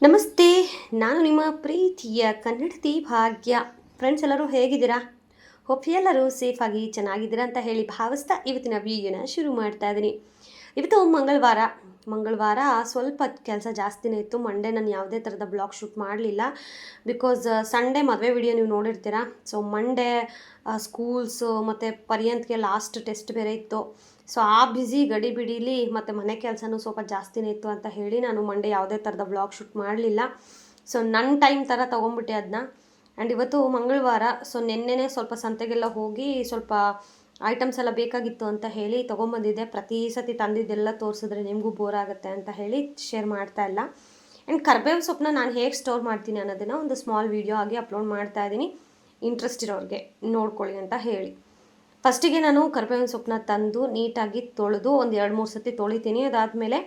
ನಮಸ್ತೆ. ನಾನು ನಿಮ್ಮ ಪ್ರೀತಿಯ ಕನ್ನಡತಿ ಭಾಗ್ಯ. ಫ್ರೆಂಡ್ಸ್ ಎಲ್ಲರೂ ಹೇಗಿದ್ದೀರಾ? ಹೋಪ್ ಎಲ್ಲರೂ ಸೇಫಾಗಿ ಚೆನ್ನಾಗಿದ್ದೀರಾ ಅಂತ ಹೇಳಿ ಭಾವಿಸ್ತಾ ಇವತ್ತಿನ ವಿಡಿಯೋನ ಶುರು ಮಾಡ್ತಾ ಇದ್ದೀನಿ. ಇವತ್ತು ಮಂಗಳವಾರ ಸ್ವಲ್ಪ ಕೆಲಸ ಜಾಸ್ತಿನೇ ಇತ್ತು. ಮಂಡೇ ನಾನು ಯಾವುದೇ ಥರದ ಬ್ಲಾಗ್ ಶೂಟ್ ಮಾಡಲಿಲ್ಲ. ಬಿಕಾಸ್ ಸಂಡೇ ಮದುವೆ ವಿಡಿಯೋ ನೀವು ನೋಡಿರ್ತೀರ. ಸೊ ಮಂಡೇ ಸ್ಕೂಲ್ಸು ಮತ್ತು ಪರ್ಯಂತ್ಗೆ ಲಾಸ್ಟ್ ಟೆಸ್ಟ್ ಬೇರೆ ಇತ್ತು. ಸೊ ಆ ಬ್ಯುಸಿ ಗಡಿಬಿಡೀಲಿ ಮತ್ತು ಮನೆ ಕೆಲಸನೂ ಸ್ವಲ್ಪ ಜಾಸ್ತಿನೇ ಇತ್ತು ಅಂತ ಹೇಳಿ ನಾನು ಮಂಡೇ ಯಾವುದೇ ಥರದ ಬ್ಲಾಗ್ ಶೂಟ್ ಮಾಡಲಿಲ್ಲ. ಸೊ ನನ್ನ ಟೈಮ್ ಥರ ತೊಗೊಂಬಿಟ್ಟೆ ಅದನ್ನ. ಆ್ಯಂಡ್ ಇವತ್ತು ಮಂಗಳವಾರ. ಸೊ ನೆನ್ನೆನೇ ಸ್ವಲ್ಪ ಸಂತೆಗೆಲ್ಲ ಹೋಗಿ ಸ್ವಲ್ಪ ಐಟಮ್ಸ್ ಎಲ್ಲ ಬೇಕಾಗಿತ್ತು ಅಂತ ಹೇಳಿ ತೊಗೊಂಬಂದಿದ್ದೆ. ಪ್ರತಿ ಸತಿ ತಂದಿದ್ದೆಲ್ಲ ತೋರಿಸಿದ್ರೆ ನಿಮಗೂ ಬೋರ್ ಆಗುತ್ತೆ ಅಂತ ಹೇಳಿ ಶೇರ್ ಮಾಡ್ತಾ ಇಲ್ಲ. ಆ್ಯಂಡ್ ಕರ್ಬೇವು ಸೊಪ್ಪನ್ನ ನಾನು ಹೇಗೆ ಸ್ಟೋರ್ ಮಾಡ್ತೀನಿ ಅನ್ನೋದನ್ನು ಒಂದು ಸ್ಮಾಲ್ ವೀಡಿಯೋ ಆಗಿ ಅಪ್ಲೋಡ್ ಮಾಡ್ತಾ ಇದ್ದೀನಿ. ಇಂಟ್ರೆಸ್ಟ್ ಇರೋರಿಗೆ ನೋಡ್ಕೊಳ್ಳಿ ಅಂತ ಹೇಳಿ. ಫಸ್ಟಿಗೆ ನಾನು ಕರ್ಬೇವಿನ ಸೊಪ್ಪನ್ನ ತಂದು ನೀಟಾಗಿ ತೊಳೆದು ಒಂದು 2-3 ಸತಿ ತೊಳಿತೀನಿ. ಅದಾದಮೇಲೆ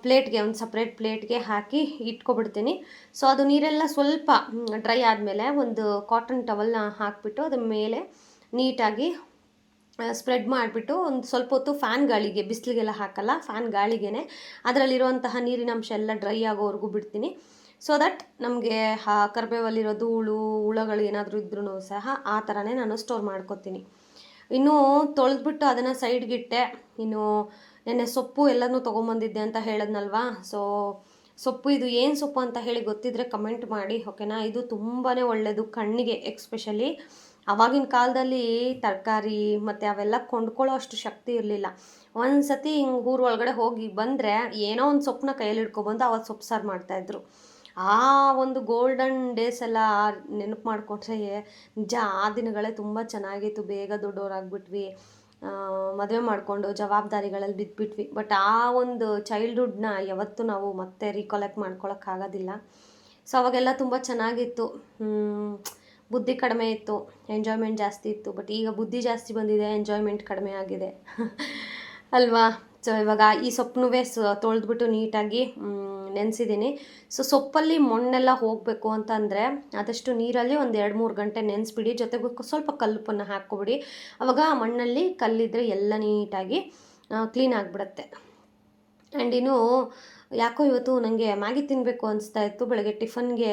ಪ್ಲೇಟ್ಗೆ ಒಂದು ಸಪ್ರೇಟ್ ಪ್ಲೇಟ್ಗೆ ಹಾಕಿ ಇಟ್ಕೊಬಿಡ್ತೀನಿ. ಸೊ ಅದು ನೀರೆಲ್ಲ ಸ್ವಲ್ಪ ಡ್ರೈ ಆದಮೇಲೆ ಒಂದು ಕಾಟನ್ ಟವಲ್ನ ಹಾಕಿಬಿಟ್ಟು ಅದ್ರ ಮೇಲೆ ನೀಟಾಗಿ ಸ್ಪ್ರೆಡ್ ಮಾಡಿಬಿಟ್ಟು ಒಂದು ಸ್ವಲ್ಪ ಹೊತ್ತು ಫ್ಯಾನ್ ಗಾಳಿಗೆ, ಬಿಸಿಲಿಗೆಲ್ಲ ಹಾಕಲ್ಲ, ಫ್ಯಾನ್ ಗಾಳಿಗೆ ಅದರಲ್ಲಿರುವಂತಹ ನೀರಿನ ಅಂಶ ಎಲ್ಲ ಡ್ರೈ ಆಗೋವರೆಗೂ ಬಿಡ್ತೀನಿ. ಸೊ ದಟ್ ನಮಗೆ ಕರ್ಬೇವಲ್ಲಿರೋ ಧೂಳು ಹುಳಗಳು ಏನಾದರೂ ಇದ್ರೂ ಸಹ ಆ ಥರನೇ ನಾನು ಸ್ಟೋರ್ ಮಾಡ್ಕೊತೀನಿ. ಇನ್ನೂ ತೊಳೆದ್ಬಿಟ್ಟು ಅದನ್ನು ಸೈಡ್ಗಿಟ್ಟೆ. ಇನ್ನು ನೆನ್ನೆ ಸೊಪ್ಪು ಎಲ್ಲನೂ ತೊಗೊಂಬಂದಿದ್ದೆ ಅಂತ ಹೇಳಿದ್ನಲ್ವಾ. ಸೊ ಸೊಪ್ಪು ಇದು ಏನು ಸೊಪ್ಪು ಅಂತ ಹೇಳಿ ಗೊತ್ತಿದ್ದರೆ ಕಮೆಂಟ್ ಮಾಡಿ, ಓಕೆನಾ. ಇದು ತುಂಬಾ ಒಳ್ಳೆಯದು ಕಣ್ಣಿಗೆ. ಎಕ್ಸ್ಪೆಷಲಿ ಆವಾಗಿನ ಕಾಲದಲ್ಲಿ ತರಕಾರಿ ಮತ್ತು ಅವೆಲ್ಲ ಕೊಂಡ್ಕೊಳ್ಳೋ ಅಷ್ಟು ಶಕ್ತಿ ಇರಲಿಲ್ಲ. ಒಂದು ಸತಿ ಹಿಂಗೆ ಊರು ಒಳಗಡೆ ಹೋಗಿ ಬಂದರೆ ಏನೋ ಒಂದು ಸೊಪ್ಪನ್ನ ಕೈಯಲ್ಲಿ ಹಿಡ್ಕೊಬಂದು ಅವತ್ತು ಸೊಪ್ಪು ಸಾರು ಮಾಡ್ತಾಯಿದ್ರು. ಆ ಒಂದು ಗೋಲ್ಡನ್ ಡೇಸ್ ಎಲ್ಲ ನೆನಪು ಮಾಡಿಕೊಂಡ್ರೆ ನಿಜ ಆ ದಿನಗಳೇ ತುಂಬ ಚೆನ್ನಾಗಿತ್ತು. ಬೇಗ ದೊಡ್ಡವರಾಗ್ಬಿಟ್ವಿ, ಮದುವೆ ಮಾಡಿಕೊಂಡು ಜವಾಬ್ದಾರಿಗಳಲ್ಲಿ ಬಿದ್ದುಬಿಟ್ವಿ. ಬಟ್ ಆ ಒಂದು ಚೈಲ್ಡ್ಹುಡ್ನ ಯಾವತ್ತೂ ನಾವು ಮತ್ತೆ ರೀಕಲೆಕ್ಟ್ ಮಾಡ್ಕೊಳಕ್ಕಾಗೋದಿಲ್ಲ. ಸೊ ಅವಾಗೆಲ್ಲ ತುಂಬ ಚೆನ್ನಾಗಿತ್ತು. ಬುದ್ಧಿ ಕಡಿಮೆ ಇತ್ತು, ಎಂಜಾಯ್ಮೆಂಟ್ ಜಾಸ್ತಿ ಇತ್ತು. ಬಟ್ ಈಗ ಬುದ್ಧಿ ಜಾಸ್ತಿ ಬಂದಿದೆ, ಎಂಜಾಯ್ಮೆಂಟ್ ಕಡಿಮೆ ಆಗಿದೆ ಅಲ್ವಾ. ಸೊ ಇವಾಗ ಈ ಸೊಪ್ಪನ್ನೂ ತೊಳೆದ್ಬಿಟ್ಟು ನೀಟಾಗಿ ನೆನೆಸಿದ್ದೀನಿ. ಸೊ ಸೊಪ್ಪಲ್ಲಿ ಮಣ್ಣೆಲ್ಲ ಹೋಗಬೇಕು ಅಂತಂದರೆ ಆದಷ್ಟು ನೀರಲ್ಲಿ ಒಂದು 2-3 ಗಂಟೆ ನೆನೆಸ್ಬಿಡಿ. ಜೊತೆಗೆ ಸ್ವಲ್ಪ ಕಲ್ಲುಪ್ಪನ್ನು ಹಾಕ್ಕೊಬಿಡಿ. ಆವಾಗ ಆ ಮಣ್ಣಲ್ಲಿ ಕಲ್ಲಿದ್ದರೆ ಎಲ್ಲ ನೀಟಾಗಿ ಕ್ಲೀನ್ ಆಗಿಬಿಡುತ್ತೆ. ಆ್ಯಂಡ್ ಇನ್ನು ಯಾಕೋ ಇವತ್ತು ನನಗೆ ಮ್ಯಾಗಿ ತಿನ್ನಬೇಕು ಅನಿಸ್ತಾ ಇತ್ತು. ಬೆಳಗ್ಗೆ ಟಿಫನ್ಗೆ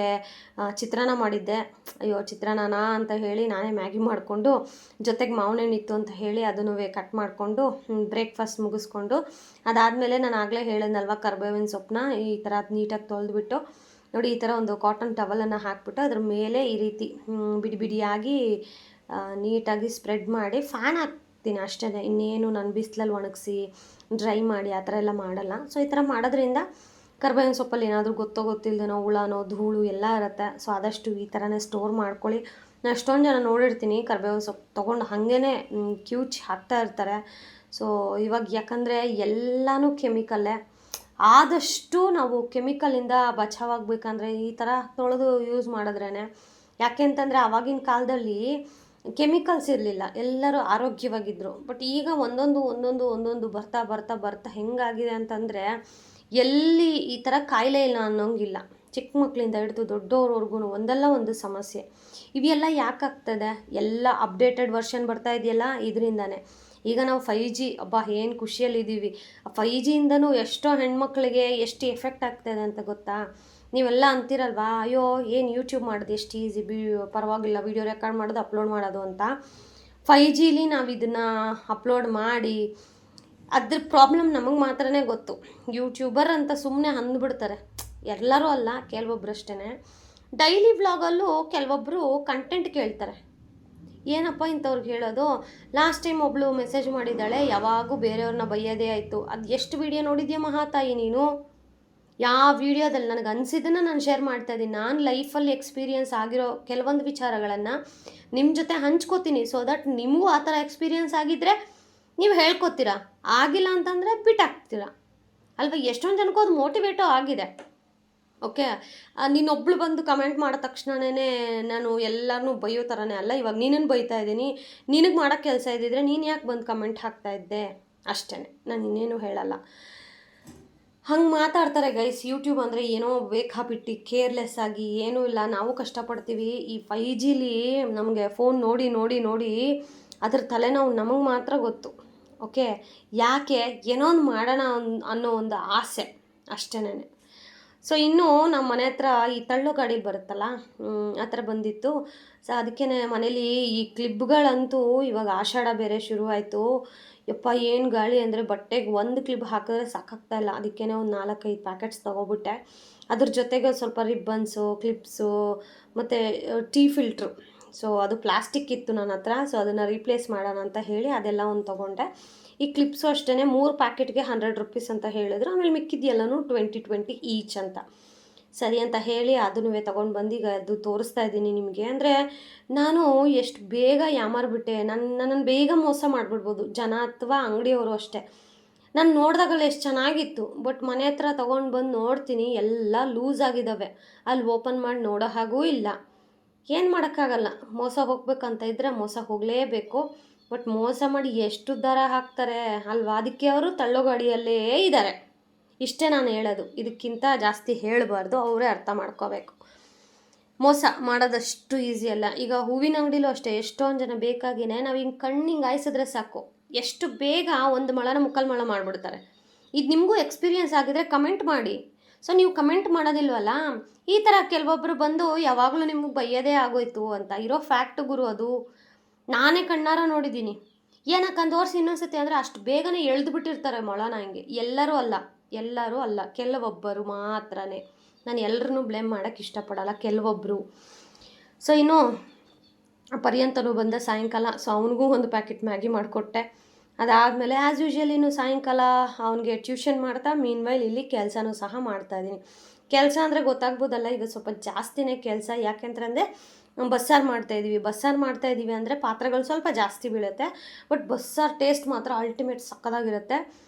ಚಿತ್ರಾನ್ನ ಮಾಡಿದ್ದೆ. ಅಯ್ಯೋ ಚಿತ್ರಾನ್ನ ಅಂತ ಹೇಳಿ ನಾನೇ ಮ್ಯಾಗಿ ಮಾಡಿಕೊಂಡು, ಜೊತೆಗೆ ಮಾವಿನ ಹಣ್ಣು ಇತ್ತು ಅಂತ ಹೇಳಿ ಅದನ್ನು ಕಟ್ ಮಾಡಿಕೊಂಡು ಬ್ರೇಕ್ಫಾಸ್ಟ್ ಮುಗಿಸ್ಕೊಂಡು, ಅದಾದಮೇಲೆ ನಾನು ಆಗಲೇ ಹೇಳಿದ್ನಲ್ವ ಕರ್ಬೇವಿನ ಸೊಪ್ಪನ್ನ ಈ ಥರ ನೀಟಾಗಿ ತೊಳೆದ್ಬಿಟ್ಟು ನೋಡಿ ಈ ಥರ ಒಂದು ಕಾಟನ್ ಟವಲನ್ನು ಹಾಕ್ಬಿಟ್ಟು ಅದ್ರ ಮೇಲೆ ಈ ರೀತಿ ಬಿಡಿ ಬಿಡಿಯಾಗಿ ನೀಟಾಗಿ ಸ್ಪ್ರೆಡ್ ಮಾಡಿ ಫ್ಯಾನ್ ಹಾಕ್ತೀನಿ ಅಷ್ಟೇ. ಇನ್ನೇನು ನಾನು ಬಿಸಿಲಲ್ಲಿ ಒಣಗಿಸಿ ಡ್ರೈ ಮಾಡಿ ಆ ಥರ ಎಲ್ಲ ಮಾಡಲ್ಲ. ಸೊ ಈ ಥರ ಮಾಡೋದ್ರಿಂದ ಕರ್ಬೇವಿನ ಸೊಪ್ಪಲ್ಲಿ ಏನಾದರೂ ಗೊತ್ತಿಲ್ಲದೇನೋ ಹುಳನೋ ಧೂಳು ಎಲ್ಲ ಇರುತ್ತೆ. ಸೊ ಆದಷ್ಟು ಈ ಥರನೇ ಸ್ಟೋರ್ ಮಾಡ್ಕೊಳ್ಳಿ. ನಾನು ಎಷ್ಟೊಂದು ಜನ ನೋಡಿರ್ತೀನಿ ಕರ್ಬೇವಿನ ಸೊಪ್ಪು ತೊಗೊಂಡು ಹಾಗೇ ಕ್ಯೂಚ್ ಹಾಕ್ತಾ ಇರ್ತಾರೆ. ಸೊ ಇವಾಗ ಯಾಕಂದರೆ ಎಲ್ಲನೂ ಕೆಮಿಕಲ್ಲೇ. ಆದಷ್ಟು ನಾವು ಕೆಮಿಕಲಿಂದ ಬಚಾವಾಗಬೇಕಂದ್ರೆ ಈ ಥರ ತೊಳೆದು ಯೂಸ್ ಮಾಡಿದ್ರೇ. ಯಾಕೆ ಅಂತಂದರೆ ಆವಾಗಿನ ಕಾಲದಲ್ಲಿ ಕೆಮಿಕಲ್ಸ್ ಇರಲಿಲ್ಲ, ಎಲ್ಲರೂ ಆರೋಗ್ಯವಾಗಿದ್ದರು. ಬಟ್ ಈಗ ಒಂದೊಂದು ಬರ್ತಾ ಹೆಂಗಾಗಿದೆ ಅಂತಂದರೆ ಎಲ್ಲಿ ಈ ಥರ ಕಾಯಿಲೆ ಇಲ್ಲ ಅನ್ನೋಂಗಿಲ್ಲ. ಚಿಕ್ಕ ಮಕ್ಕಳಿಂದ ಹಿಡಿದು ದೊಡ್ಡವ್ರವರೆಗೂ ಒಂದಲ್ಲ ಒಂದು ಸಮಸ್ಯೆ. ಇವೆಲ್ಲ ಯಾಕಾಗ್ತದೆ? ಎಲ್ಲ ಅಪ್ಡೇಟೆಡ್ ವರ್ಷನ್ ಬರ್ತಾ ಇದೆಯಲ್ಲ, ಇದರಿಂದಾನೆ. ಈಗ ನಾವು 5G ಏನು ಖುಷಿಯಲ್ಲಿದ್ದೀವಿ. 5Gಯಿಂದನೂ ಎಷ್ಟೋ ಹೆಣ್ಮಕ್ಳಿಗೆ ಎಷ್ಟು ಎಫೆಕ್ಟ್ ಆಗ್ತಾಯಿದೆ ಅಂತ ಗೊತ್ತಾ? ನೀವೆಲ್ಲ ಅಂತೀರಲ್ವಾ, ಅಯ್ಯೋ ಏನು ಯೂಟ್ಯೂಬ್ ಮಾಡೋದು ಎಷ್ಟು ಈಸಿ, ಪರವಾಗಿಲ್ಲ ವಿಡಿಯೋ ರೆಕಾರ್ಡ್ ಮಾಡೋದು ಅಪ್ಲೋಡ್ ಮಾಡೋದು ಅಂತ. 5Gಲಿ ನಾವು ಇದನ್ನು ಅಪ್ಲೋಡ್ ಮಾಡಿ ಅದ್ರ ಪ್ರಾಬ್ಲಮ್ ನಮಗೆ ಮಾತ್ರನೇ ಗೊತ್ತು. ಯೂಟ್ಯೂಬರ್ ಅಂತ ಸುಮ್ಮನೆ ಅಂದ್ಬಿಡ್ತಾರೆ. ಎಲ್ಲರೂ ಅಲ್ಲ, ಕೆಲವೊಬ್ರು ಅಷ್ಟೇ. ಡೈಲಿ ವ್ಲಾಗಲ್ಲೂ ಕೆಲವೊಬ್ಬರು ಕಂಟೆಂಟ್ ಕೇಳ್ತಾರೆ. ಏನಪ್ಪ ಇಂಥವ್ರಿಗೆ ಹೇಳೋದು? ಲಾಸ್ಟ್ ಟೈಮ್ ಒಬ್ಬಳು ಮೆಸೇಜ್ ಮಾಡಿದ್ದಾಳೆ, ಯಾವಾಗೂ ಬೇರೆಯವ್ರನ್ನ ಬೈಯೋದೇ ಆಯಿತು. ಅದು ಎಷ್ಟು ವೀಡಿಯೋ ನೋಡಿದ್ಯಾ ಮಹಾತಾಯಿ ನೀನು? ಯಾವ ವೀಡಿಯೋದಲ್ಲಿ ನನಗೆ ಅನಿಸಿದ್ದನ್ನು ನಾನು ಶೇರ್ ಮಾಡ್ತಾಯಿದ್ದೀನಿ. ನಾನು ಲೈಫಲ್ಲಿ ಎಕ್ಸ್ಪೀರಿಯನ್ಸ್ ಆಗಿರೋ ಕೆಲವೊಂದು ವಿಚಾರಗಳನ್ನು ನಿಮ್ಮ ಜೊತೆ ಹಂಚ್ಕೋತೀನಿ. ಸೊ ದಟ್ ನಿಮಗೂ ಆ ಥರ ಎಕ್ಸ್ಪೀರಿಯನ್ಸ್ ಆಗಿದ್ದರೆ ನೀವು ಹೇಳ್ಕೊತೀರಾ, ಆಗಿಲ್ಲ ಅಂತಂದರೆ ಬಿಟ್ಟಾಕ್ತೀರಾ ಅಲ್ವಾ. ಎಷ್ಟೊಂದು ಜನಕ್ಕೂ ಅದು ಮೋಟಿವೇಟು ಆಗಿದೆ. ಓಕೆ, ನೀನೊಬ್ಳು ಬಂದು ಕಮೆಂಟ್ ಮಾಡಿದ ತಕ್ಷಣವೇ ನಾನು ಎಲ್ಲರನ್ನೂ ಬೈಯೋ ಥರನೇ ಅಲ್ಲ. ಇವಾಗ ನೀನನ್ನು ಬೈತಾ ಇದ್ದೀನಿ, ನಿನಗೆ ಮಾಡೋಕ್ಕೆ ಕೆಲಸ ಇದ್ದಿದ್ರೆ ನೀನು ಯಾಕೆ ಬಂದು ಕಮೆಂಟ್ ಹಾಕ್ತಾಯಿದ್ದೆ? ಅಷ್ಟೇ, ನಾನು ಇನ್ನೇನು ಹೇಳಲ್ಲ. ಹಂಗೆ ಮಾತಾಡ್ತಾರೆ ಗೈಸ್. ಯೂಟ್ಯೂಬ್ ಅಂದರೆ ಏನೋ ಬೇಕಾಬಿಟ್ಟು ಕೇರ್ಲೆಸ್ ಆಗಿ ಏನೂ ಇಲ್ಲ. ನಾವು ಕಷ್ಟಪಡ್ತೀವಿ. ಈ 5Gಲಿ ನಮಗೆ ಫೋನ್ ನೋಡಿ ಅದ್ರ ತಲೆನೋವು ನಮಗೆ ಮಾತ್ರ ಗೊತ್ತು. ಓಕೆ, ಯಾಕೆ ಏನೋ ಒಂದು ಮಾಡೋಣ ಅನ್ನೋ ಒಂದು ಆಸೆ ಅಷ್ಟೇ. ಸೊ ಇನ್ನೂ ನಮ್ಮ ಮನೆ ಹತ್ರ ಈ ತಳ್ಳೋ ಗಾಡಿ ಬರುತ್ತಲ್ಲ, ಆ ಥರ ಬಂದಿತ್ತು. ಸೊ ಅದಕ್ಕೇ ಮನೇಲಿ ಈ ಕ್ಲಿಪ್ಗಳಂತೂ ಇವಾಗ ಆಷಾಢ ಬೇರೆ ಶುರುವಾಯಿತು. ಯಪ್ಪ ಏನು ಗಾಳಿ ಅಂದರೆ ಬಟ್ಟೆಗೆ ಒಂದು ಕ್ಲಿಪ್ ಹಾಕಿದ್ರೆ ಸಾಕಾಗ್ತಾ ಇಲ್ಲ. ಅದಕ್ಕೇ ಒಂದು 4-5 ಪ್ಯಾಕೆಟ್ಸ್ ತೊಗೊಬಿಟ್ಟೆ. ಅದ್ರ ಜೊತೆಗೆ ಸ್ವಲ್ಪ ರಿಬ್ಬನ್ಸು, ಕ್ಲಿಪ್ಸು ಮತ್ತು ಟೀ ಫಿಲ್ಟ್ರು. ಸೊ ಅದು ಪ್ಲಾಸ್ಟಿಕ್ ಇತ್ತು ನನ್ನ ಹತ್ರ. ಸೊ ಅದನ್ನು ರೀಪ್ಲೇಸ್ ಮಾಡೋಣ ಅಂತ ಹೇಳಿ ಅದೆಲ್ಲ ಒಂದು ತೊಗೊಂಡೆ. ಈ ಕ್ಲಿಪ್ಸು ಅಷ್ಟೇ 3 ಪ್ಯಾಕೆಟ್ಗೆ 100 ರುಪೀಸ್ ಅಂತ ಹೇಳಿದ್ರು. ಆಮೇಲೆ ಮಿಕ್ಕಿದೆಲ್ಲನೂ 20 ಈಚ್ ಅಂತ. ಸರಿ ಅಂತ ಹೇಳಿ ಅದನ್ನೂ ತೊಗೊಂಡು ಬಂದು ಈಗ ಅದು ತೋರಿಸ್ತಾ ಇದ್ದೀನಿ ನಿಮಗೆ. ಅಂದರೆ ನಾನು ಎಷ್ಟು ಬೇಗ ಯಾಮಾರ್ಬಿಟ್ಟೆ. ನನ್ನನ್ನು ಬೇಗ ಮೋಸ ಮಾಡಿಬಿಡ್ಬೋದು ಜನ ಅಥವಾ ಅಂಗಡಿಯವರು ಅಷ್ಟೇ. ನಾನು ನೋಡಿದಾಗಲ್ಲ ಎಷ್ಟು ಚೆನ್ನಾಗಿತ್ತು, ಬಟ್ ಮನೆ ಹತ್ರ ತೊಗೊಂಡು ಬಂದು ನೋಡ್ತೀನಿ ಎಲ್ಲ ಲೂಸ್ ಆಗಿದ್ದಾವೆ. ಅಲ್ಲಿ ಓಪನ್ ಮಾಡಿ ನೋಡೋ ಹಾಗೂ ಇಲ್ಲ. ಏನು ಮಾಡೋಕ್ಕಾಗಲ್ಲ, ಮೋಸ ಹೋಗ್ಬೇಕಂತ ಇದ್ದರೆ ಮೋಸ ಹೋಗಲೇಬೇಕು. ಬಟ್ ಮೋಸ ಮಾಡಿ ಎಷ್ಟು ದರ ಹಾಕ್ತಾರೆ ಅಲ್ವಾ. ಅದಕ್ಕೆ ಅವರು ತಳ್ಳೋ ಗಾಡಿಯಲ್ಲೇ ಇದ್ದಾರೆ. ಇಷ್ಟೇ ನಾನು ಹೇಳೋದು, ಇದಕ್ಕಿಂತ ಜಾಸ್ತಿ ಹೇಳಬಾರ್ದು, ಅವರೇ ಅರ್ಥ ಮಾಡ್ಕೋಬೇಕು. ಮೋಸ ಮಾಡೋದಷ್ಟು ಈಸಿ ಅಲ್ಲ. ಈಗ ಹೂವಿನ ಅಂಗಡಿಲೂ ಅಷ್ಟೇ, ಎಷ್ಟೊಂದು ಜನ ಬೇಕಾಗಿಯೇ ನಾವು ಹಿಂಗೆ ಕಣ್ಣಿಂಗೆ ಆಯಿಸಿದ್ರೆ ಸಾಕು, ಎಷ್ಟು ಬೇಗ ಒಂದು ಮೊಳನ ಮುಕ್ಕಾಲು ಮೊಳ ಮಾಡಿಬಿಡ್ತಾರೆ. ಇದು ನಿಮಗೂ ಎಕ್ಸ್ಪೀರಿಯೆನ್ಸ್ ಆಗಿದ್ರೆ ಕಮೆಂಟ್ ಮಾಡಿ. ಸೊ ನೀವು ಕಮೆಂಟ್ ಮಾಡೋದಿಲ್ವಲ್ಲ, ಈ ಥರ ಕೆಲವೊಬ್ಬರು ಬಂದು ಯಾವಾಗಲೂ ನಿಮಗೆ ಬೈಯೋದೇ ಆಗೋಯ್ತು ಅಂತ ಇರೋ ಫ್ಯಾಕ್ಟ್ ಗುರು ಅದು. ನಾನೇ ಕಣ್ಣಾರ ನೋಡಿದ್ದೀನಿ. ಏನಕ್ಕಂದು ತೋರಿಸಿ ಇನ್ನೊಂದ್ಸತಿ ಅಂದರೆ ಅಷ್ಟು ಬೇಗನೆ ಎಳ್ದು ಬಿಟ್ಟಿರ್ತಾರೆ ಮೊಳನ. ಹಂಗೆ ಎಲ್ಲರೂ ಅಲ್ಲ, ಕೆಲವೊಬ್ಬರು ಮಾತ್ರನೇ. ನಾನು ಎಲ್ಲರನ್ನೂ ಬ್ಲೇಮ್ ಮಾಡೋಕ್ಕೆ ಇಷ್ಟಪಡಲ್ಲ, ಕೆಲವೊಬ್ಬರು. ಸೊ ಇನ್ನು ಪರ್ಯಂತನೂ ಬಂದ ಸಾಯಂಕಾಲ. ಸೊ ಅವನಿಗೂ ಒಂದು ಪ್ಯಾಕೆಟ್ ಮ್ಯಾಗಿ ಮಾಡಿಕೊಟ್ಟೆ. ಅದಾದಮೇಲೆ ಆ್ಯಸ್ ಯೂಶ್ವಲ್ ಇನ್ನು ಸಾಯಂಕಾಲ ಅವನಿಗೆ ಟ್ಯೂಷನ್ ಮಾಡ್ತಾ ಮೀನ್ವೈಲ್ ಇಲ್ಲಿ ಕೆಲಸನೂ ಸಹ ಮಾಡ್ತಾಯಿದ್ದೀನಿ. ಕೆಲಸ ಅಂದರೆ ಗೊತ್ತಾಗ್ಬೋದಲ್ಲ, ಇದು ಸ್ವಲ್ಪ ಜಾಸ್ತಿನೇ ಕೆಲಸ. ಯಾಕೆಂತಂದರೆ ಬಸ್ಸಾರು ಮಾಡ್ತಾಯಿದ್ದೀವಿ ಅಂದರೆ ಪಾತ್ರೆಗಳು ಸ್ವಲ್ಪ ಜಾಸ್ತಿ ಬೀಳುತ್ತೆ. ಬಟ್ ಬಸ್ಸಾರು ಟೇಸ್ಟ್ ಮಾತ್ರ ಅಲ್ಟಿಮೇಟ್ ಸಕ್ಕದಾಗಿರುತ್ತೆ.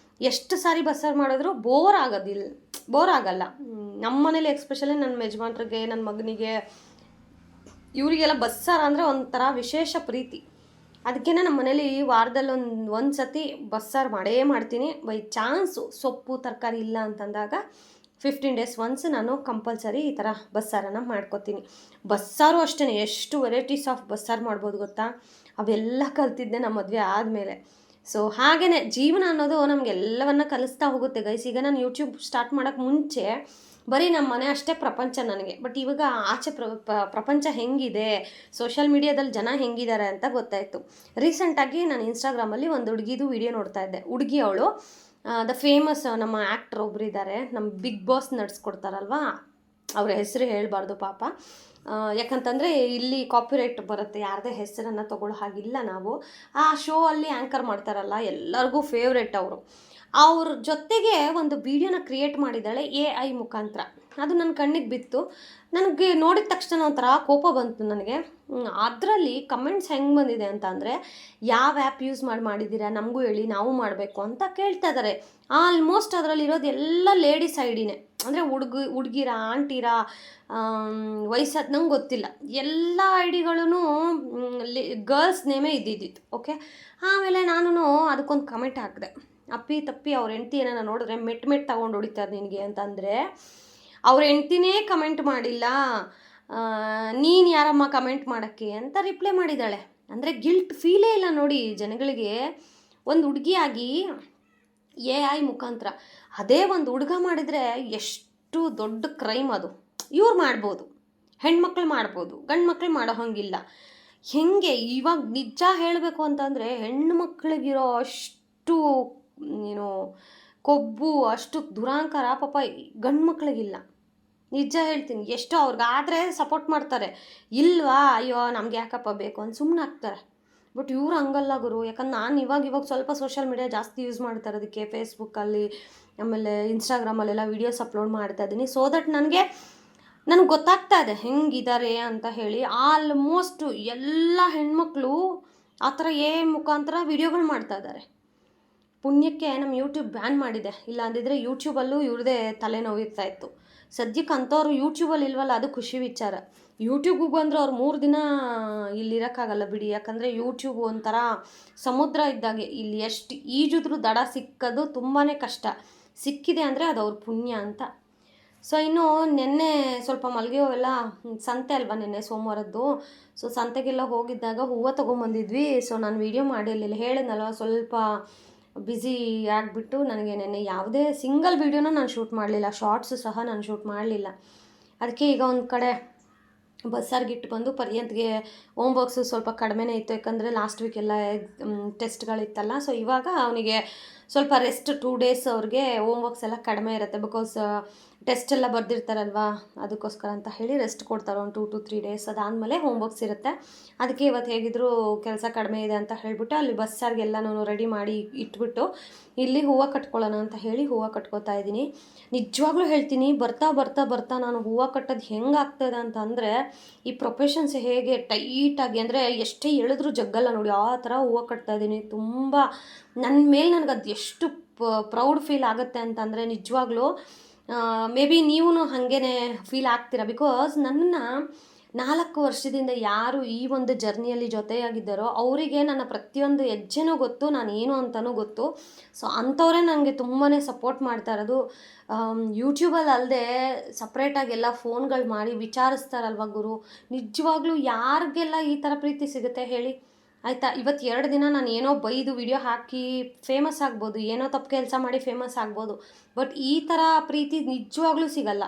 ಎಷ್ಟು ಸಾರಿ ಬಸ್ಸಾರು ಮಾಡಿದ್ರೂ ಬೋರ್ ಆಗಲ್ಲ. ನಮ್ಮ ಮನೇಲಿ ಎಕ್ಸ್ಪೆಷಲಿ ನನ್ನ ಯಜಮಾನ್ರಿಗೆ, ನನ್ನ ಮಗನಿಗೆ, ಇವರಿಗೆಲ್ಲ ಬಸ್ಸಾರು ಅಂದರೆ ಒಂಥರ ವಿಶೇಷ ಪ್ರೀತಿ. ಅದಕ್ಕೆ ನಮ್ಮ ಮನೇಲಿ ವಾರದಲ್ಲಿ ಒಂದು ಸತಿ ಬಸ್ಸಾರು ಮಾಡೇ ಮಾಡ್ತೀನಿ. ಬೈ ಚಾನ್ಸು ಸೊಪ್ಪು ತರಕಾರಿ ಇಲ್ಲ ಅಂತಂದಾಗ 15 days ಒನ್ಸ್ ನಾನು ಕಂಪಲ್ಸರಿ ಈ ಥರ ಬಸ್ಸಾರನ್ನು ಮಾಡ್ಕೊತೀನಿ. ಬಸ್ಸಾರು ಅಷ್ಟೇ, ಎಷ್ಟು ವೆರೈಟೀಸ್ ಆಫ್ ಬಸ್ಸಾರು ಮಾಡ್ಬೋದು ಗೊತ್ತಾ. ಅವೆಲ್ಲ ಕಲ್ತಿದ್ದೆ ನಮ್ಮ ಮದುವೆ ಆದಮೇಲೆ. ಸೊ ಹಾಗೆಯೇ ಜೀವನ ಅನ್ನೋದು ನಮಗೆಲ್ಲವನ್ನ ಕಲಿಸ್ತಾ ಹೋಗುತ್ತೆ ಗೈಸ್. ಈಗ ನಾನು ಯೂಟ್ಯೂಬ್ ಸ್ಟಾರ್ಟ್ ಮಾಡೋಕ್ಕೆ ಮುಂಚೆ ಬರೀ ನಮ್ಮ ಮನೆ ಅಷ್ಟೇ ಪ್ರಪಂಚ ನನಗೆ. ಬಟ್ ಇವಾಗ ಆಚೆ ಪ್ರಪಂಚ ಹೆಂಗಿದೆ, ಸೋಷಿಯಲ್ ಮೀಡಿಯಾದಲ್ಲಿ ಜನ ಹೆಂಗಿದ್ದಾರೆ ಅಂತ ಗೊತ್ತಾಯಿತು. ರೀಸೆಂಟಾಗಿ ನಾನು ಇನ್ಸ್ಟಾಗ್ರಾಮಲ್ಲಿ ಒಂದು ಹುಡುಗಿದು ವಿಡಿಯೋ ನೋಡ್ತಾ ಇದ್ದೆ. ಹುಡುಗಿ ಅವಳು ದ ಫೇಮಸ್ ನಮ್ಮ ಆ್ಯಕ್ಟ್ರ್ ಒಬ್ರು ಇದ್ದಾರೆ, ನಮ್ಮ ಬಿಗ್ ಬಾಸ್ ನಡೆಸ್ಕೊಡ್ತಾರಲ್ವ, ಅವ್ರ ಹೆಸರು ಹೇಳಬಾರ್ದು ಪಾಪ. ಯಾಕಂತಂದರೆ ಇಲ್ಲಿ ಕಾಪಿರೈಟ್ ಬರುತ್ತೆ, ಯಾರದೇ ಹೆಸರನ್ನು ತೊಗೊಳ್ಳೋ ಹಾಗಿಲ್ಲ ನಾವು. ಆ ಶೋ ಅಲ್ಲಿ ಆ್ಯಂಕರ್ ಮಾಡ್ತಾರಲ್ಲ, ಎಲ್ಲರಿಗೂ ಫೇವ್ರೇಟ್ ಅವರು. ಅವ್ರ ಜೊತೆಗೆ ಒಂದು ವಿಡಿಯೋನ ಕ್ರಿಯೇಟ್ ಮಾಡಿದ್ದಾಳೆ AI ಮುಖಾಂತರ. ಅದು ನನ್ನ ಕಣ್ಣಿಗೆ ಬಿತ್ತು. ನನಗೆ ನೋಡಿದ ತಕ್ಷಣ ಒಂಥರ ಕೋಪ ಬಂತು ನನಗೆ. ಅದರಲ್ಲಿ ಕಮೆಂಟ್ಸ್ ಹೆಂಗೆ ಬಂದಿದೆ ಅಂತ ಅಂದರೆ, ಯಾವ ಆ್ಯಪ್ ಯೂಸ್ ಮಾಡಿದ್ದೀರಾ, ನಮಗೂ ಹೇಳಿ, ನಾವು ಮಾಡಬೇಕು ಅಂತ ಕೇಳ್ತಾ ಇದ್ದಾರೆ. ಆಲ್ಮೋಸ್ಟ್ ಅದರಲ್ಲಿರೋದು ಎಲ್ಲ ಲೇಡೀಸ್ ಐಡಿನೇ. ಅಂದರೆ ಹುಡುಗಿರ, ಆಂಟಿರ, ವಯಸ್ಸಾದ ನಂಗೆ ಗೊತ್ತಿಲ್ಲ, ಎಲ್ಲ ಐಡಿಗಳೂ ಗರ್ಲ್ಸ್ ನೇಮೇ ಇದ್ದಿದ್ದಿತ್ತು. ಓಕೆ, ಆಮೇಲೆ ನಾನು ಅದಕ್ಕೊಂದು ಕಮೆಂಟ್ ಹಾಕಿದೆ. ಅಪ್ಪಿ ತಪ್ಪಿ ಅವ್ರ ಹೆಂಡ್ತಿ ಏನಾರ ನೋಡಿದ್ರೆ ಮೆಟ್ ತಗೊಂಡು ಹೊಡಿತಾರೆ ನಿನಗೆ ಅಂತಂದರೆ, ಅವ್ರ ಹೆಂಡ್ತಿನೇ ಕಮೆಂಟ್ ಮಾಡಿಲ್ಲ, ನೀನು ಯಾರಮ್ಮ ಕಮೆಂಟ್ ಮಾಡೋಕ್ಕೆ ಅಂತ ರಿಪ್ಲೈ ಮಾಡಿದ್ದಾಳೆ. ಅಂದರೆ ಗಿಲ್ಟ್ ಫೀಲೇ ಇಲ್ಲ ನೋಡಿ ಜನಗಳಿಗೆ. ಒಂದು ಹುಡುಗಿಯಾಗಿ AI ಮುಖಾಂತರ ಅದೇ ಒಂದು ಹುಡುಗ ಮಾಡಿದರೆ ಎಷ್ಟು ದೊಡ್ಡ ಕ್ರೈಮ್ ಅದು. ಇವ್ರು ಮಾಡ್ಬೋದು, ಹೆಣ್ಮಕ್ಳು ಮಾಡ್ಬೋದು, ಗಂಡು ಮಕ್ಳು ಮಾಡೋ ಹಂಗಿಲ್ಲ. ಹೆಂಗೆ ಇವಾಗ ನಿಜ ಹೇಳಬೇಕು ಅಂತಂದರೆ, ಹೆಣ್ಣು ಮಕ್ಕಳಿಗಿರೋ ಅಷ್ಟು ಕೊಬ್ಬು, ಅಷ್ಟು ದುರಾಂಕಾರ ಪಾಪ ಗಂಡು ಮಕ್ಳಿಗಿಲ್ಲ. ನಿಜ ಹೇಳ್ತೀನಿ. ಎಷ್ಟೋ ಅವ್ರಿಗಾದರೆ ಸಪೋರ್ಟ್ ಮಾಡ್ತಾರೆ, ಇಲ್ವಾ ಅಯ್ಯೋ ನಮ್ಗೆ ಯಾಕಪ್ಪ ಬೇಕು ಅಂತ ಸುಮ್ಮನೆ ಆಗ್ತಾರೆ. ಬಟ್ ಇವ್ರು ಹಂಗಲ್ಲ ಗುರು. ಯಾಕಂದ್ರೆ ನಾನು ಇವಾಗ ಸ್ವಲ್ಪ ಸೋಷಿಯಲ್ ಮೀಡಿಯಾ ಜಾಸ್ತಿ ಯೂಸ್ ಮಾಡ್ತಾ ಇರೋದಕ್ಕೆ, ಫೇಸ್ಬುಕ್ಕಲ್ಲಿ ಆಮೇಲೆ ಇನ್ಸ್ಟಾಗ್ರಾಮಲ್ಲೆಲ್ಲ ವೀಡಿಯೋಸ್ ಅಪ್ಲೋಡ್ ಮಾಡ್ತಾ ಇದ್ದೀನಿ. ಸೊ ದಟ್ ನನಗೆ ಗೊತ್ತಾಗ್ತಾ ಇದೆ ಹೆಂಗಿದ್ದಾರೆ ಅಂತ ಹೇಳಿ. ಆಲ್ಮೋಸ್ಟ್ ಎಲ್ಲ ಹೆಣ್ಮಕ್ಳು ಆ ಥರ ಮುಖಾಂತರ ವೀಡಿಯೋಗಳು ಮಾಡ್ತಾ ಇದ್ದಾರೆ. ಪುಣ್ಯಕ್ಕೆ ನಮ್ಮ ಯೂಟ್ಯೂಬ್ ಬ್ಯಾನ್ ಮಾಡಿದೆ, ಇಲ್ಲ ಅಂದಿದ್ರೆ ಯೂಟ್ಯೂಬಲ್ಲೂ ಇವ್ರದೇ ತಲೆನೋವು ಇರ್ತಾಯಿತ್ತು. ಸದ್ಯಕ್ಕೆ ಅಂಥವ್ರು ಯೂಟ್ಯೂಬಲ್ಲಿ ಇಲ್ವಲ್ಲ, ಅದು ಖುಷಿ ವಿಚಾರ. ಯೂಟ್ಯೂಬಿಗೆ ಬಂದರೆ ಅವ್ರು 3 ದಿನ ಇಲ್ಲಿರೋಕ್ಕಾಗಲ್ಲ ಬಿಡಿ. ಯಾಕಂದರೆ ಯೂಟ್ಯೂಬ್ ಒಂಥರ ಸಮುದ್ರ ಇದ್ದಾಗೆ. ಇಲ್ಲಿ ಎಷ್ಟು ಈಜಿದ್ರೂ ದಡ ಸಿಕ್ಕೋದು ತುಂಬಾ ಕಷ್ಟ. ಸಿಕ್ಕಿದೆ ಅಂದರೆ ಅದು ಅವ್ರ ಪುಣ್ಯ ಅಂತ. ಸೊ ಇನ್ನು ನಿನ್ನೆ ಸ್ವಲ್ಪ ಮಲ್ಲಿಗೆ ಹೂವೆಲ್ಲ ಸಂತೆ ಅಲ್ವಾ, ನಿನ್ನೆ ಸೋಮವಾರದ್ದು. ಸೊ ಸಂತೆಗೆಲ್ಲ ಹೋಗಿದ್ದಾಗ ಹೂವು ತೊಗೊಂಬಂದಿದ್ವಿ. ಸೊ ನಾನು ವೀಡಿಯೋ ಮಾಡಿರಲಿಲ್ಲ, ಹೇಳಿದ್ನಲ್ವ ಸ್ವಲ್ಪ ಬ್ಯುಸಿ ಆಗಿಬಿಟ್ಟು ನನಗೆ ನೆನ್ನೆ ಯಾವುದೇ ಸಿಂಗಲ್ ವೀಡಿಯೋನ ನಾನು ಶೂಟ್ ಮಾಡಲಿಲ್ಲ, ಶಾರ್ಟ್ಸು ಸಹ ನಾನು ಶೂಟ್ ಮಾಡಲಿಲ್ಲ. ಅದಕ್ಕೆ ಈಗ ಒಂದು ಕಡೆ ಬಸ್ಸಾರ್ಗಿಟ್ಟು ಬಂದು ಪರ್ಯಂತ್ಗೆ ಹೋಮ್ ವರ್ಕ್ಸು ಸ್ವಲ್ಪ ಕಡಿಮೆನೇ ಇತ್ತು, ಯಾಕಂದರೆ ಲಾಸ್ಟ್ ವೀಕ್ ಎಲ್ಲ ಟೆಸ್ಟ್ಗಳಿತ್ತಲ್ಲ. ಸೊ ಇವಾಗ ಅವನಿಗೆ ಸ್ವಲ್ಪ ರೆಸ್ಟ್ 2 ಡೇಸ್ ಅವ್ರಿಗೆ ಹೋಮ್ ವರ್ಕ್ಸ್ ಎಲ್ಲ ಕಡಿಮೆ ಇರುತ್ತೆ, ಬಿಕಾಸ್ ಟೆಸ್ಟ್ ಎಲ್ಲ ಬರೆದಿರ್ತಾರಲ್ವ, ಅದಕ್ಕೋಸ್ಕರ ಅಂತ ಹೇಳಿ ರೆಸ್ಟ್ ಕೊಡ್ತಾರೆ ಒಂದು 2 to 3 ಡೇಸ್. ಅದಾದಮೇಲೆ ಹೋಮ್ ವರ್ಕ್ಸ್ ಇರುತ್ತೆ. ಅದಕ್ಕೆ ಇವತ್ತು ಹೇಗಿದ್ದರೂ ಕೆಲಸ ಕಡಿಮೆ ಇದೆ ಅಂತ ಹೇಳಿಬಿಟ್ಟು ಅಲ್ಲಿ ಬಸ್ಸಾರಿಗೆಲ್ಲನೂ ರೆಡಿ ಮಾಡಿ ಇಟ್ಬಿಟ್ಟು ಇಲ್ಲಿ ಹೂವು ಕಟ್ಕೊಳ್ಳೋಣ ಅಂತ ಹೇಳಿ ಹೂವು ಕಟ್ಕೋತಾ ಇದ್ದೀನಿ. ನಿಜವಾಗ್ಲೂ ಹೇಳ್ತೀನಿ, ಬರ್ತಾ ಬರ್ತಾ ಬರ್ತಾ ನಾನು ಹೂವು ಕಟ್ಟೋದು ಹೆಂಗೆ ಆಗ್ತದೆ ಅಂತಂದರೆ, ಈ ಪ್ರೊಫೆಷನ್ಸ್ ಹೇಗೆ ಟೈಟಾಗಿ ಅಂದರೆ ಎಷ್ಟೇ ಎಳೆದ್ರೂ ಜಗ್ಗಲ್ಲ ನೋಡಿ, ಆ ಥರ ಹೂವು ಕಟ್ತಾ ಇದ್ದೀನಿ. ತುಂಬ ನನ್ನ ಮೇಲೆ ನನಗೆ ಅದು ಎಷ್ಟು ಪ್ರೌಡ್ ಫೀಲ್ ಆಗುತ್ತೆ ಅಂತಂದರೆ ನಿಜವಾಗ್ಲೂ ಮೇ ಬಿ ನೀವೂ ಹಾಗೇ ಫೀಲ್ ಆಗ್ತೀರಾ. ಬಿಕಾಸ್ ನನ್ನನ್ನು 4 ವರ್ಷದಿಂದ ಯಾರು ಈ ಒಂದು ಜರ್ನಿಯಲ್ಲಿ ಜೊತೆಯಾಗಿದ್ದಾರೋ ಅವರಿಗೆ ನನ್ನ ಪ್ರತಿಯೊಂದು ಹೆಜ್ಜೆನೂ ಗೊತ್ತು, ನಾನು ಏನು ಅಂತಲೂ ಗೊತ್ತು. ಸೊ ಅಂಥವರೇ ನನಗೆ ತುಂಬಾ ಸಪೋರ್ಟ್ ಮಾಡ್ತಾ ಇರೋದು. ಯೂಟ್ಯೂಬಲ್ಲಿ ಅಲ್ಲದೆ ಸಪ್ರೇಟಾಗೆಲ್ಲ ಫೋನ್ಗಳು ಮಾಡಿ ವಿಚಾರಿಸ್ತಾರಲ್ವ ಗುರು, ನಿಜವಾಗ್ಲೂ ಯಾರಿಗೆಲ್ಲ ಈ ಥರ ಪ್ರೀತಿ ಸಿಗುತ್ತೆ ಹೇಳಿ? ಆಯಿತಾ, ಇವತ್ತು 2 ದಿನ ನಾನು ಏನೋ ಬೈದು ವಿಡಿಯೋ ಹಾಕಿ ಫೇಮಸ್ ಆಗ್ಬೋದು, ಏನೋ ತಪ್ಪು ಕೆಲಸ ಮಾಡಿ ಫೇಮಸ್ ಆಗ್ಬೋದು, ಬಟ್ ಈ ಥರ ಪ್ರೀತಿ ನಿಜವಾಗ್ಲೂ ಸಿಗಲ್ಲ.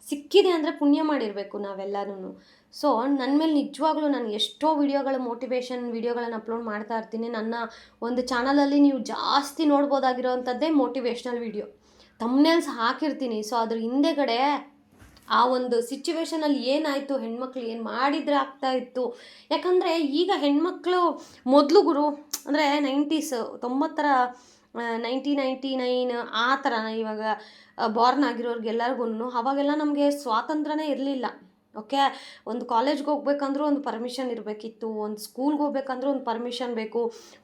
ಸಿಕ್ಕಿದೆ ಅಂದರೆ ಪುಣ್ಯ ಮಾಡಿರಬೇಕು ನಾವೆಲ್ಲರೂ. ಸೊ ನನ್ನ ಮೇಲೆ ನಿಜವಾಗ್ಲೂ ನಾನು ಎಷ್ಟೋ ವಿಡಿಯೋಗಳ ಮೋಟಿವೇಶನ್ ವಿಡಿಯೋಗಳನ್ನು ಅಪ್ಲೋಡ್ ಮಾಡ್ತಾ ಇರ್ತೀನಿ. ನನ್ನ ಒಂದು ಚಾನಲಲ್ಲಿ ನೀವು ಜಾಸ್ತಿ ನೋಡ್ಬೋದಾಗಿರೋವಂಥದ್ದೇ ಮೋಟಿವೇಶ್ನಲ್ ವಿಡಿಯೋ, ಥಂಬ್ನೇಲ್ಸ್ ಹಾಕಿರ್ತೀನಿ. ಸೊ ಅದ್ರ ಹಿಂದೆಗಡೆ ಆ ಒಂದು ಸಿಚುವೇಷನಲ್ಲಿ ಏನಾಯಿತು, ಹೆಣ್ಮಕ್ಳು ಏನು ಮಾಡಿದ್ರೆ ಆಗ್ತಾಯಿತ್ತು. ಯಾಕಂದರೆ ಈಗ ಹೆಣ್ಮಕ್ಳು ಮೊದಲು ಗುರು ಅಂದರೆ 90s 90ರ 1999 ಆ ಥರ ಇವಾಗ ಬಾರ್ನ್ ಆಗಿರೋರಿಗೆಲ್ಲರಿಗೂ ಅವಾಗೆಲ್ಲ ನಮಗೆ ಸ್ವಾತಂತ್ರ್ಯನೇ ಇರಲಿಲ್ಲ. ಓಕೆ, ಒಂದು ಕಾಲೇಜ್ಗೆ ಹೋಗ್ಬೇಕಂದ್ರೂ ಒಂದು ಪರ್ಮಿಷನ್ ಇರಬೇಕಿತ್ತು, ಒಂದು ಸ್ಕೂಲ್ಗೆ ಹೋಗ್ಬೇಕಂದ್ರೂ ಒಂದು ಪರ್ಮಿಷನ್ ಬೇಕು,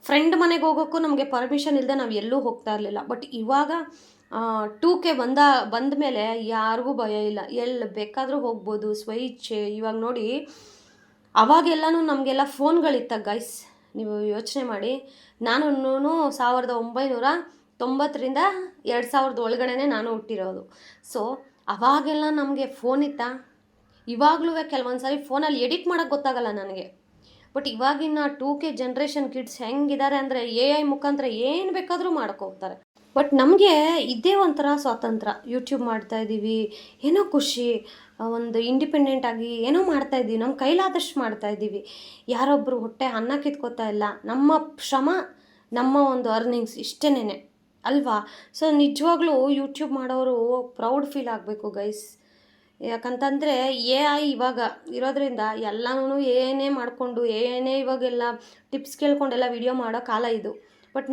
ಫ್ರೆಂಡ್ ಮನೆಗೆ ಹೋಗೋಕ್ಕೂ ನಮಗೆ ಪರ್ಮಿಷನ್ ಇಲ್ಲದೆ ನಾವು ಎಲ್ಲೂ ಹೋಗ್ತಾ ಇರಲಿಲ್ಲ. ಬಟ್ ಇವಾಗ 2K ಬಂದ ಮೇಲೆ ಯಾರಿಗೂ ಭಯ ಇಲ್ಲ, ಎಲ್ಲಿ ಬೇಕಾದರೂ ಹೋಗ್ಬೋದು, ಸ್ವಇಚ್ಛೆ. ಇವಾಗ ನೋಡಿ, ಅವಾಗೆಲ್ಲನೂ ನಮಗೆಲ್ಲ ಫೋನ್ಗಳಿತ್ತ ಗೈಸ್, ನೀವು ಯೋಚನೆ ಮಾಡಿ. ನಾನು 1990ರಿಂದ 2000 ಒಳಗಡೆ ನಾನು ಹುಟ್ಟಿರೋದು. ಸೊ ಅವಾಗೆಲ್ಲ ನಮಗೆ ಫೋನ್ ಇತ್ತ? ಇವಾಗಲೂ ಕೆಲವೊಂದು ಸಾರಿ ಫೋನಲ್ಲಿ ಎಡಿಟ್ ಮಾಡೋಕ್ಕೆ ಗೊತ್ತಾಗಲ್ಲ ನನಗೆ. ಬಟ್ ಇವಾಗಿನ 2K ಜನ್ರೇಷನ್ ಕಿಡ್ಸ್ ಹೆಂಗಿದ್ದಾರೆ ಅಂದರೆ AI ಮುಖಾಂತರ ಏನು ಬೇಕಾದರೂ ಹೋಗ್ತಾರೆ. ಬಟ್ ನಮಗೆ ಇದೇ ಒಂಥರ ಸ್ವಾತಂತ್ರ್ಯ. ಯೂಟ್ಯೂಬ್ ಮಾಡ್ತಾಯಿದ್ದೀವಿ, ಏನೋ ಖುಷಿ, ಒಂದು ಇಂಡಿಪೆಂಡೆಂಟಾಗಿ ಏನೋ ಮಾಡ್ತಾಯಿದ್ದೀವಿ, ನಮ್ಮ ಕೈಲಾದಷ್ಟು ಮಾಡ್ತಾಯಿದ್ದೀವಿ. ಯಾರೊಬ್ಬರು ಹೊಟ್ಟೆ ಅನ್ನ ಕಿತ್ಕೋತಾ ಇಲ್ಲ, ನಮ್ಮ ಶ್ರಮ, ನಮ್ಮ ಒಂದು ಅರ್ನಿಂಗ್ಸ್ ಇಷ್ಟೇನೆ ಅಲ್ವಾ? ಸೊ ನಿಜವಾಗ್ಲೂ ಯೂಟ್ಯೂಬ್ ಮಾಡೋರು ಪ್ರೌಡ್ ಫೀಲ್ ಆಗಬೇಕು ಗೈಸ್. ಯಾಕಂತಂದರೆ AI ಇವಾಗ ಇರೋದ್ರಿಂದ ಎಲ್ಲನೂ ಏನೇ ಮಾಡಿಕೊಂಡು ಏನೇ ಇವಾಗೆಲ್ಲ ಟಿಪ್ಸ್ ಕೇಳ್ಕೊಂಡೆಲ್ಲ ವಿಡಿಯೋ ಮಾಡೋ ಕಾಲ ಇದು. ಬಟ್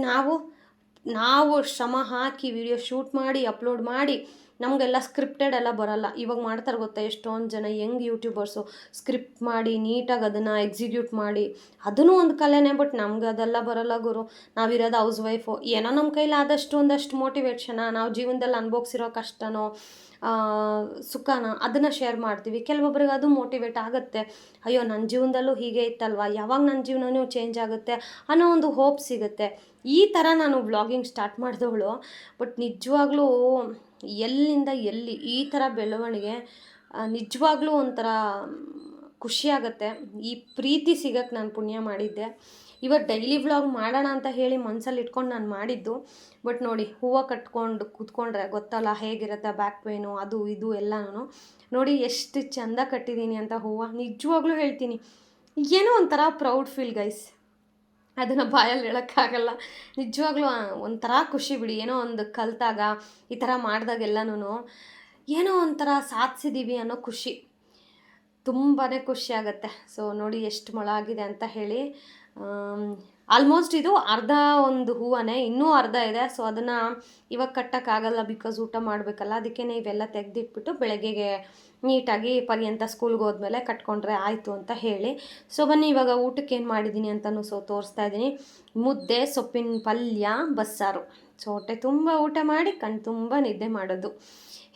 ನಾವು ಶ್ರಮ ಹಾಕಿ ವಿಡಿಯೋ ಶೂಟ್ ಮಾಡಿ ಅಪ್ಲೋಡ್ ಮಾಡಿ ನಮಗೆಲ್ಲ ಸ್ಕ್ರಿಪ್ಟೆಡ್ ಎಲ್ಲ ಬರೋಲ್ಲ. ಇವಾಗ ಮಾಡ್ತಾರೆ ಗೊತ್ತಾ ಎಷ್ಟೊಂದು ಜನ ಯಂಗ್ ಯೂಟ್ಯೂಬರ್ಸು, ಸ್ಕ್ರಿಪ್ಟ್ ಮಾಡಿ ನೀಟಾಗಿ ಅದನ್ನು ಎಕ್ಸಿಕ್ಯೂಟ್ ಮಾಡಿ, ಅದೂ ಒಂದು ಕಲೆನೇ. ಬಟ್ ನಮ್ಗೆ ಅದೆಲ್ಲ ಬರೋಲ್ಲ ಗುರು. ನಾವಿರೋದು ಹೌಸ್ ವೈಫು, ಏನೋ ನಮ್ಮ ಕೈಲಾದಷ್ಟು ಒಂದಷ್ಟು ಮೋಟಿವೇಶನ, ನಾವು ಜೀವನದಲ್ಲಿ ಅನುಭವಿಸಿರೋ ಕಷ್ಟನೋ ಸುಖನ ಅದನ್ನು ಶೇರ್ ಮಾಡ್ತೀವಿ. ಕೆಲವೊಬ್ರಿಗೆ ಅದು ಮೋಟಿವೇಟ್ ಆಗುತ್ತೆ, ಅಯ್ಯೋ ನನ್ನ ಜೀವನದಲ್ಲೂ ಹೀಗೆ ಇತ್ತಲ್ವ, ಯಾವಾಗ ನನ್ನ ಜೀವನವೂ ಚೇಂಜ್ ಆಗುತ್ತೆ ಅನ್ನೋ ಒಂದು ಹೋಪ್ ಸಿಗುತ್ತೆ. ಈ ಥರ ನಾನು ವ್ಲಾಗಿಂಗ್ ಸ್ಟಾರ್ಟ್ ಮಾಡಿದವಳು. ಬಟ್ ನಿಜವಾಗ್ಲೂ ಎಲ್ಲಿಂದ ಎಲ್ಲಿ ಈ ಥರ ಬೆಳವಣಿಗೆ, ನಿಜವಾಗ್ಲೂ ಒಂಥರ ಖುಷಿಯಾಗತ್ತೆ. ಈ ಪ್ರೀತಿ ಸಿಗಕ್ಕೆ ನಾನು ಪುಣ್ಯ ಮಾಡಿದ್ದೆ. ಇವತ್ತು ಡೈಲಿ ವ್ಲಾಗ್ ಮಾಡೋಣ ಅಂತ ಹೇಳಿ ಮನಸ್ಸಲ್ಲಿ ಇಟ್ಕೊಂಡು ನಾನು ಮಾಡಿದ್ದು. ಬಟ್ ನೋಡಿ, ಹೂವು ಕಟ್ಕೊಂಡು ಕೂತ್ಕೊಂಡ್ರೆ ಗೊತ್ತಲ್ಲ ಹೇಗಿರುತ್ತೆ, ಬ್ಯಾಕ್ ಪೇನು ಅದು ಇದು ಎಲ್ಲನೂ. ನೋಡಿ ಎಷ್ಟು ಚೆಂದ ಕಟ್ಟಿದ್ದೀನಿ ಅಂತ ಹೂವು. ನಿಜವಾಗ್ಲೂ ಹೇಳ್ತೀನಿ, ಏನೋ ಒಂಥರ ಪ್ರೌಡ್ ಫೀಲ್ ಗೈಸ್, ಅದನ್ನು ಬಾಯಲ್ಲಿ ಹೇಳೋಕ್ಕಾಗಲ್ಲ. ನಿಜವಾಗ್ಲೂ ಒಂಥರ ಖುಷಿ ಬಿಡಿ. ಏನೋ ಒಂದು ಕಲಿತಾಗ ಈ ಥರ ಮಾಡಿದಾಗೆಲ್ಲನೂ ಏನೋ ಒಂಥರ ಸಾಧಿಸಿದ್ದೀವಿ ಅನ್ನೋ ಖುಷಿ, ತುಂಬಾ ಖುಷಿ ಆಗುತ್ತೆ. ಸೊ ನೋಡಿ ಎಷ್ಟು ಮೊಳ ಆಗಿದೆ ಅಂತ ಹೇಳಿ. ಆಲ್ಮೋಸ್ಟ್ ಇದು ಅರ್ಧ ಒಂದು ಹೂವೇ, ಇನ್ನೂ ಅರ್ಧ ಇದೆ. ಸೊ ಅದನ್ನು ಇವಾಗ ಕಟ್ಟೋಕ್ಕಾಗಲ್ಲ, ಬಿಕಾಸ್ ಊಟ ಮಾಡಬೇಕಲ್ಲ. ಅದಕ್ಕೆ ಇವೆಲ್ಲ ತೆಗೆದಿಟ್ಬಿಟ್ಟು ಬೆಳಗ್ಗೆಗೆ ನೀಟಾಗಿ ಪರ್ಯಂತ ಸ್ಕೂಲ್ಗೆ ಹೋದ್ಮೇಲೆ ಕಟ್ಕೊಂಡ್ರೆ ಆಯಿತು ಅಂತ ಹೇಳಿ. ಸೊ ಬನ್ನಿ ಇವಾಗ ಊಟಕ್ಕೆ ಏನು ಮಾಡಿದ್ದೀನಿ ಅಂತಲೂ ತೋರಿಸ್ತಾ ಇದ್ದೀನಿ. ಮುದ್ದೆ, ಸೊಪ್ಪಿನ ಪಲ್ಯ, ಬಸ್ಸಾರು. ಸೊ ಹೊಟ್ಟೆ ತುಂಬ ಊಟ ಮಾಡಿ ಕಣ್ಣು ತುಂಬ ನಿದ್ದೆ ಮಾಡೋದು.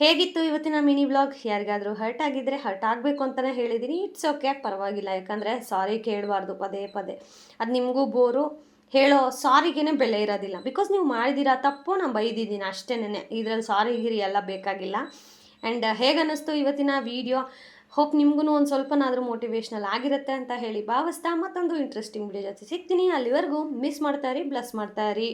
ಹೇಗಿತ್ತು ಇವತ್ತಿನ ಮಿನಿ ವ್ಲಾಗ್? ಯಾರಿಗಾದರೂ ಹರ್ಟ್ ಆಗಿದ್ದರೆ ಹರ್ಟ್ ಆಗಬೇಕು ಅಂತಲೇ ಹೇಳಿದ್ದೀನಿ. ಇಟ್ಸ್ ಓಕೆ, ಪರವಾಗಿಲ್ಲ. ಯಾಕಂದರೆ ಸಾರಿ ಕೇಳಬಾರ್ದು ಪದೇ ಪದೇ, ಅದು ನಿಮಗೂ ಬೋರು. ಹೇಳೋ ಸಾರಿಗೇ ಬೆಲೆ ಇರೋದಿಲ್ಲ. ಬಿಕಾಸ್ ನೀವು ಮಾಡಿದ್ದೀರಾ ತಪ್ಪು, ನಾನು ಬೈದಿದ್ದೀನಿ ಅಷ್ಟೇನೆ. ಇದರಲ್ಲಿ ಸಾರಿ ಗಿರಿ ಎಲ್ಲ ಬೇಕಾಗಿಲ್ಲ. ಆ್ಯಂಡ್ ಹೇಗೆ ಅನ್ನಿಸ್ತು ಇವತ್ತಿನ ವೀಡಿಯೋ? ಹೋಪ್ ನಿಮಗೂ ಒಂದು ಸ್ವಲ್ಪನಾದರೂ ಮೋಟಿವೇಶ್ನಲ್ ಆಗಿರುತ್ತೆ ಅಂತ ಹೇಳಿ ಭಾವಿಸ್ತಾ ಮತ್ತೊಂದು ಇಂಟ್ರೆಸ್ಟಿಂಗ್ ವಿಡಿಯೋ ಜೊತೆ ಸಿಗ್ತೀನಿ. ಅಲ್ಲಿವರೆಗೂ ಮಿಸ್ ಮಾಡ್ತಾಯಿರಿ, ಬ್ಲೆಸ್ ಮಾಡ್ತಾಯಿರಿ.